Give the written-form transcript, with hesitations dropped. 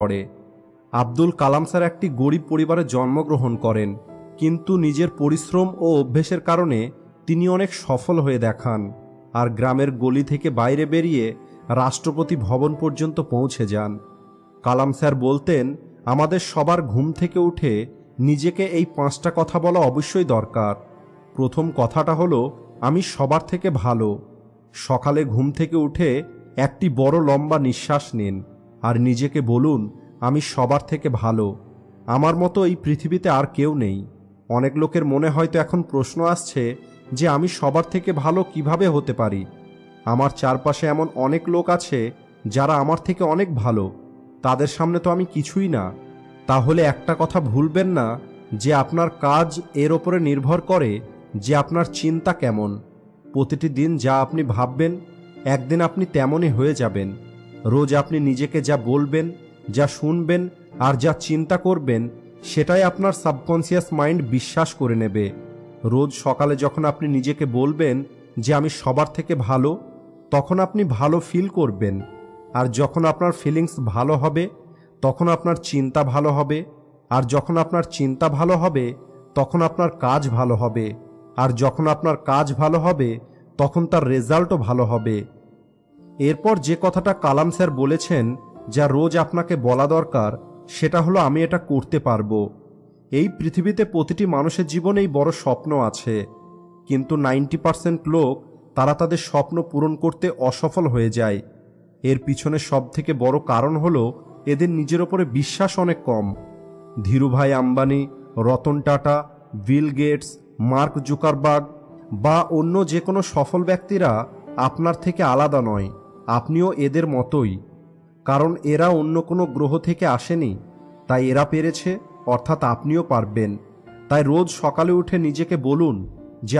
পড়ে। আব্দুল কালাম স্যার একটি গরিব পরিবারে জন্মগ্রহণ করেন, কিন্তু নিজের পরিশ্রম ও অভ্যেসের কারণে তিনি অনেক সফল হয়ে দেখান আর গ্রামের গলি থেকে বাইরে বেরিয়ে রাষ্ট্রপতি ভবন পর্যন্ত পৌঁছে যান। কালাম স্যার বলতেন, আমাদের সবার ঘুম থেকে উঠে নিজেকে এই 5টা কথা বলা অবশ্যই দরকার। প্রথম কথাটা হলো, আমি সবার থেকে ভালো। সকালে ঘুম থেকে উঠে একটি বড় লম্বা নিঃশ্বাস নিন আর নিজেকে বলুন, আমি সবার থেকে ভালো। আমার মতো এই পৃথিবীতে আর কেউ নেই। অনেক লোকের মনে হয়তো এখন প্রশ্ন আসছে যে আমি সবার থেকে ভালো কিভাবে হতে পারি। আমার চারপাশে এমন অনেক লোক আছে যারা আমার থেকে অনেক ভালো, তাদের সামনে তো আমি কিছুই না। তাহলে একটা কথা ভুলবেন না যে আপনার কাজ এর ওপরে নির্ভর করে যে আপনার চিন্তা কেমন। প্রতিটি দিন যা আপনি ভাববেন, একদিন আপনি তেমনই হয়ে যাবেন। রোজ আপনি নিজেকে যা বলবেন, যা শুনবেন আর যা চিন্তা করবেন, সেটাই আপনার সাবকনসিয়াস মাইন্ড বিশ্বাস করে নেবে। রোজ সকালে যখন আপনি নিজেকে বলবেন যে আমি সবার থেকে ভালো, তখন আপনি ভালো ফিল করবেন। আর যখন আপনার ফিলিংস ভালো হবে, তখন আপনার চিন্তা ভালো হবে। আর যখন আপনার চিন্তা ভালো হবে, তখন আপনার কাজ ভালো হবে। আর যখন আপনার কাজ ভালো হবে, তখন তার রেজাল্টও ভালো হবে। এরপর যে কথাটা কালাম স্যার বলেছেন, যা রোজ আপনাকে বলা দরকার, সেটা হলো, আমি এটা করতে পারবো। এই পৃথিবীতে প্রতিটি মানুষের জীবনেই বড় স্বপ্ন আছে, কিন্তু 90% লোক তারা তাদের স্বপ্ন পূরণ করতে অসফল হয়ে যায়। এর পিছনে সবথেকে বড় কারণ হলো এদের নিজের ওপরে বিশ্বাস অনেক কম। Dhirubhai Ambani, Ratan Tata, Bill Gates, Mark Zuckerberg বা অন্য যে কোনো সফল ব্যক্তিরা আপনার থেকে আলাদা নয়। আপনিও এদের মতোই, কারণ এরা অন্য কোনো গ্রহ থেকে আসেনি। তাই এরা পেরেছে, অর্থাৎ আপনিও পারবেন। তাই রোজ সকালে উঠে নিজেকে বলুন যে